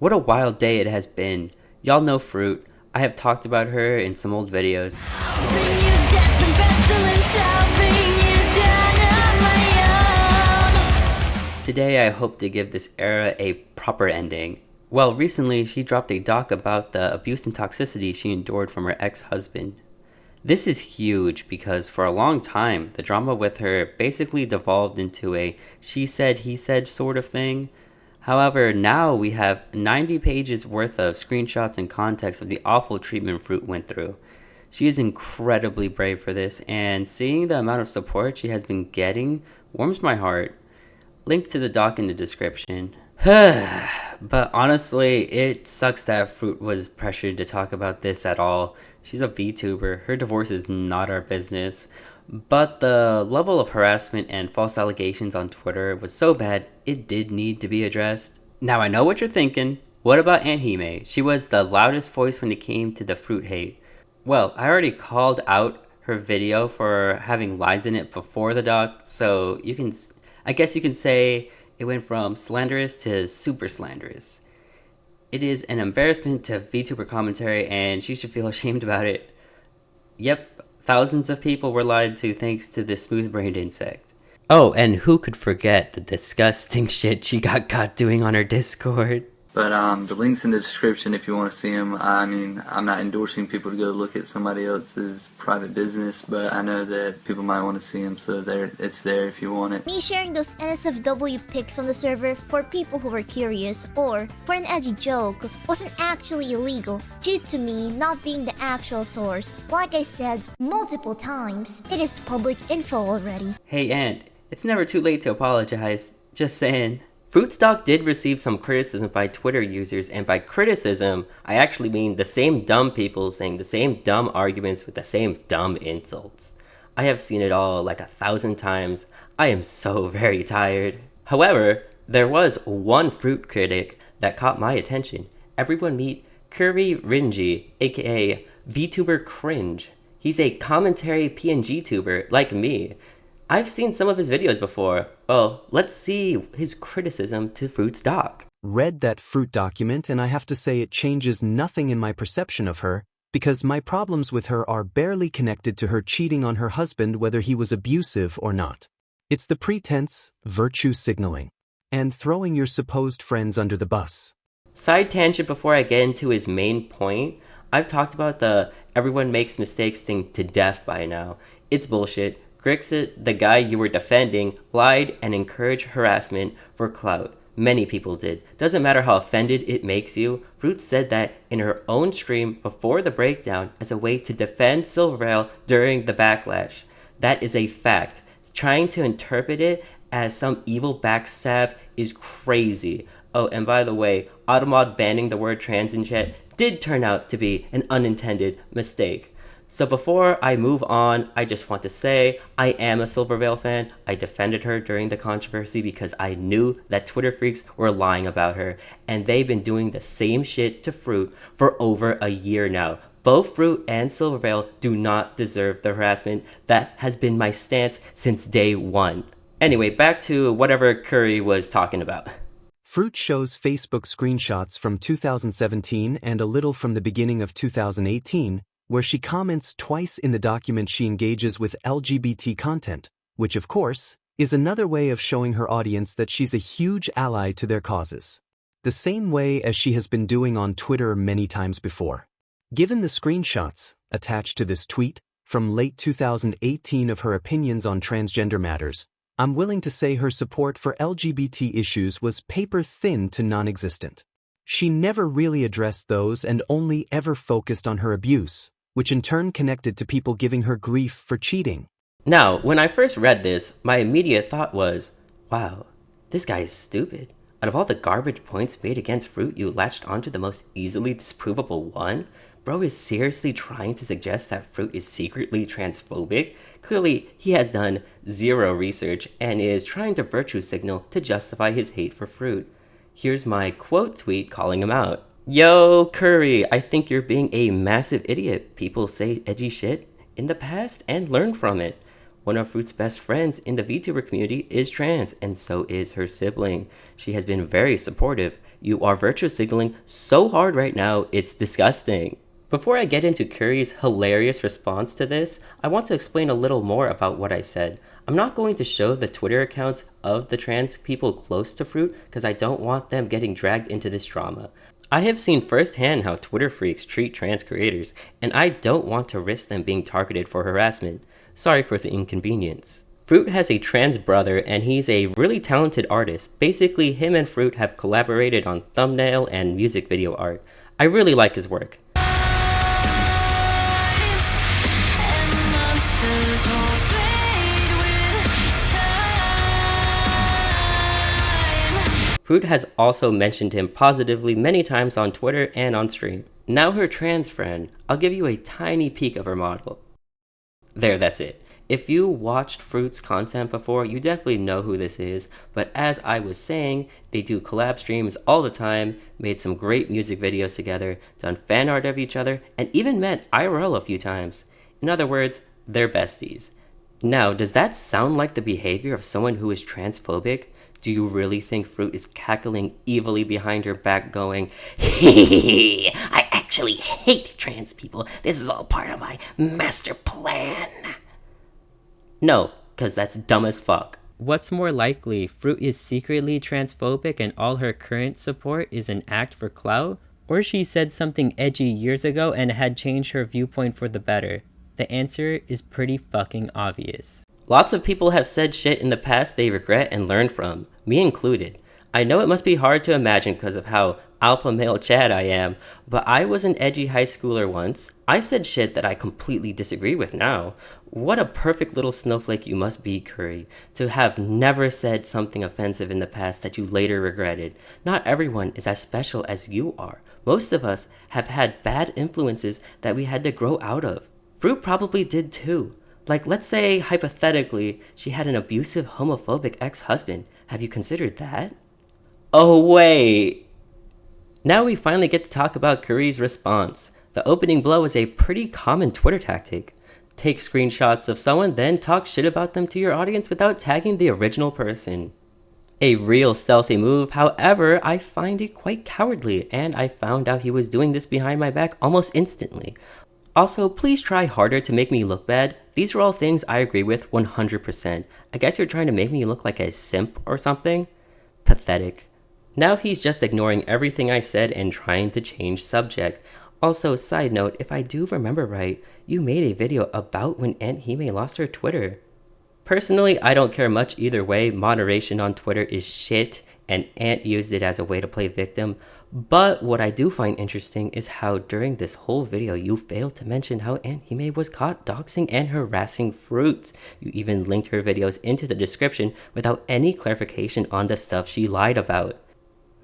What a wild day it has been. Y'all know Froot. I have talked about her in some old videos. Today I hope to give this era a proper ending. Well, recently she dropped a doc about the abuse and toxicity she endured from her ex-husband. This is huge because for a long time, the drama with her basically devolved into a she said, he said sort of thing. However, now we have 90 pages worth of screenshots and context of the awful treatment Froot went through. She is incredibly brave for this, and seeing the amount of support she has been getting warms my heart. Link to the doc in the description. But honestly, it sucks that Froot was pressured to talk about this at all. She's a VTuber. Her divorce is not our business. But the level of harassment and false allegations on Twitter was so bad, it did need to be addressed. Now I know what you're thinking. What about Ant Hime? She was the loudest voice when it came to the Froot hate. Well, I already called out her video for having lies in it before the doc, so I guess you can say it went from slanderous to super slanderous. It is an embarrassment to VTuber commentary, and she should feel ashamed about it. Yep, thousands of people were lied to thanks to this smooth-brained insect. Oh, and who could forget the disgusting shit she got caught doing on her Discord? But the link's in the description if you want to see them. I mean, I'm not endorsing people to go look at somebody else's private business, but I know that people might want to see them, so it's there if you want it. Me sharing those NSFW pics on the server for people who were curious or for an edgy joke wasn't actually illegal due to me not being the actual source. Like I said multiple times, it is public info already. Hey Ant, it's never too late to apologize. Just saying. Froot Doc did receive some criticism by Twitter users, and by criticism, I actually mean the same dumb people saying the same dumb arguments with the same dumb insults. I have seen it all like 1,000 times. I am so very tired. However, there was one Froot critic that caught my attention. Everyone meet Curry Ringy, aka VTuber Cringe. He's a commentary PNG tuber like me. I've seen some of his videos before. Well, let's see his criticism to Froot's doc. Read that Froot document, and I have to say it changes nothing in my perception of her, because my problems with her are barely connected to her cheating on her husband, whether he was abusive or not. It's the pretense, virtue signaling, and throwing your supposed friends under the bus. Side tangent before I get into his main point. I've talked about the everyone makes mistakes thing to death by now. It's bullshit. Grixit, the guy you were defending, lied and encouraged harassment for clout. Many people did. Doesn't matter how offended it makes you. Froot said that in her own stream before the breakdown as a way to defend Silverveil during the backlash. That is a fact. Trying to interpret it as some evil backstab is crazy. Oh, and by the way, Automod banning the word trans in chat did turn out to be an unintended mistake. So before I move on, I just want to say I am a Silverveil fan. I defended her during the controversy because I knew that Twitter freaks were lying about her, and they've been doing the same shit to Froot for over a year now. Both Froot and Silverveil do not deserve the harassment. That has been my stance since day one. Anyway, back to whatever Curry was talking about. Froot shows Facebook screenshots from 2017 and a little from the beginning of 2018, where she comments twice in the document she engages with LGBT content, which of course, is another way of showing her audience that she's a huge ally to their causes. The same way as she has been doing on Twitter many times before. Given the screenshots, attached to this tweet, from late 2018 of her opinions on transgender matters, I'm willing to say her support for LGBT issues was paper-thin to non-existent. She never really addressed those and only ever focused on her abuse, which in turn connected to people giving her grief for cheating. Now, when I first read this, my immediate thought was, wow, this guy is stupid. Out of all the garbage points made against Froot, you latched onto the most easily disprovable one? Bro is seriously trying to suggest that Froot is secretly transphobic? Clearly, he has done zero research and is trying to virtue signal to justify his hate for Froot. Here's my quote tweet calling him out. Yo, Curry, I think you're being a massive idiot. People say edgy shit in the past and learn from it. One of Froot's best friends in the VTuber community is trans, and so is her sibling. She has been very supportive. You are virtue signaling so hard right now, it's disgusting. Before I get into Curry's hilarious response to this, I want to explain a little more about what I said. I'm not going to show the Twitter accounts of the trans people close to Froot because I don't want them getting dragged into this drama. I have seen firsthand how Twitter freaks treat trans creators, and I don't want to risk them being targeted for harassment. Sorry for the inconvenience. Froot has a trans brother and he's a really talented artist. Basically, him and Froot have collaborated on thumbnail and music video art. I really like his work. Froot has also mentioned him positively many times on Twitter and on stream. Now her trans friend, I'll give you a tiny peek of her model. There, that's it. If you watched Froot's content before, you definitely know who this is, but as I was saying, they do collab streams all the time, made some great music videos together, done fan art of each other, and even met IRL a few times. In other words, they're besties. Now, does that sound like the behavior of someone who is transphobic? Do you really think Froot is cackling evilly behind her back going, "Hehehe, I actually hate trans people. This is all part of my master plan"? No, because that's dumb as fuck. What's more likely, Froot is secretly transphobic and all her current support is an act for clout? Or she said something edgy years ago and had changed her viewpoint for the better? The answer is pretty fucking obvious. Lots of people have said shit in the past they regret and learned from, me included. I know it must be hard to imagine because of how alpha male Chad I am, but I was an edgy high schooler once. I said shit that I completely disagree with now. What a perfect little snowflake you must be, Curry, to have never said something offensive in the past that you later regretted. Not everyone is as special as you are. Most of us have had bad influences that we had to grow out of. Froot probably did too. Like, let's say, hypothetically, she had an abusive, homophobic ex-husband. Have you considered that? Oh, wait. Now we finally get to talk about Curry's response. The opening blow is a pretty common Twitter tactic. Take screenshots of someone, then talk shit about them to your audience without tagging the original person. A real stealthy move, however, I find it quite cowardly, and I found out he was doing this behind my back almost instantly. Also, please try harder to make me look bad. These are all things I agree with 100%. I guess you're trying to make me look like a simp or something? Pathetic. Now he's just ignoring everything I said and trying to change subject. Also, side note, if I do remember right, you made a video about when Ant Hime lost her Twitter. Personally, I don't care much either way. Moderation on Twitter is shit, and Ant used it as a way to play victim. But what I do find interesting is how during this whole video you failed to mention how Ant Hime was caught doxing and harassing Froot. You even linked her videos into the description without any clarification on the stuff she lied about.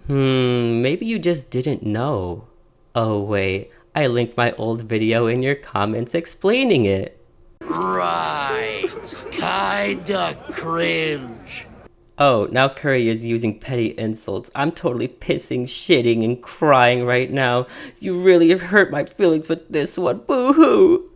Maybe you just didn't know. Oh wait, I linked my old video in your comments explaining it. Right, kinda cringe. Oh, now Curry is using petty insults. I'm totally pissing, shitting, and crying right now. You really have hurt my feelings with this one, boo-hoo!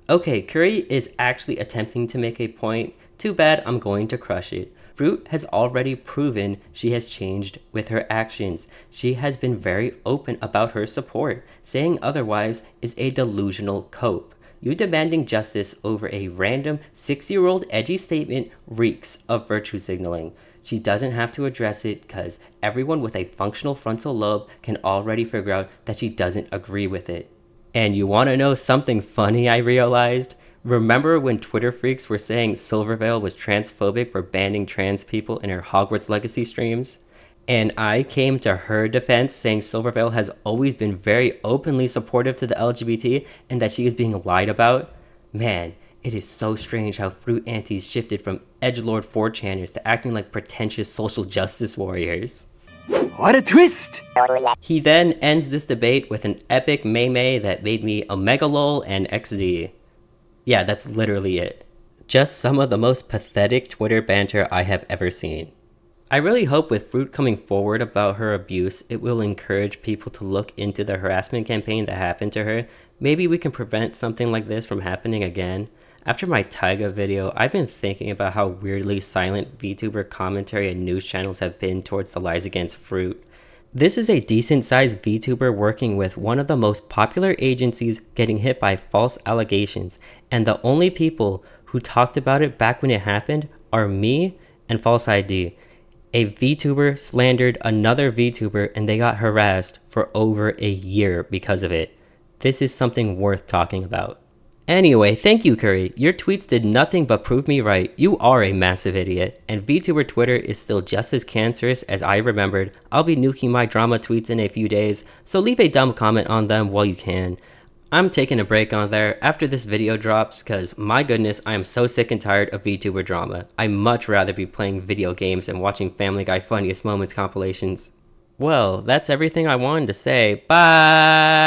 Okay, Curry is actually attempting to make a point. Too bad, I'm going to crush it. Froot has already proven she has changed with her actions. She has been very open about her support. Saying otherwise is a delusional cope. You demanding justice over a random 6-year-old edgy statement reeks of virtue signaling. She doesn't have to address it because everyone with a functional frontal lobe can already figure out that she doesn't agree with it. And you want to know something funny I realized? Remember when Twitter freaks were saying Silvervale was transphobic for banning trans people in her Hogwarts Legacy streams? And I came to her defense saying Silvervale has always been very openly supportive to the LGBT and that she is being lied about? Man, it is so strange how Froot antis shifted from edgelord 4chaners to acting like pretentious social justice warriors. What a twist! He then ends this debate with an epic meme that made me omega lol and XD. Yeah, that's literally it. Just some of the most pathetic Twitter banter I have ever seen. I really hope with Froot coming forward about her abuse, it will encourage people to look into the harassment campaign that happened to her. Maybe we can prevent something like this from happening again. After my Taiga video, I've been thinking about how weirdly silent VTuber commentary and news channels have been towards the lies against Froot. This is a decent-sized VTuber working with one of the most popular agencies getting hit by false allegations, and the only people who talked about it back when it happened are me and FalseEyeD. A VTuber slandered another VTuber and they got harassed for over a year because of it. This is something worth talking about. Anyway, thank you, Curry. Your tweets did nothing but prove me right. You are a massive idiot, and VTuber Twitter is still just as cancerous as I remembered. I'll be nuking my drama tweets in a few days, so leave a dumb comment on them while you can. I'm taking a break on there after this video drops, cause my goodness, I am so sick and tired of VTuber drama. I'd much rather be playing video games and watching Family Guy Funniest Moments compilations. Well, that's everything I wanted to say. Bye!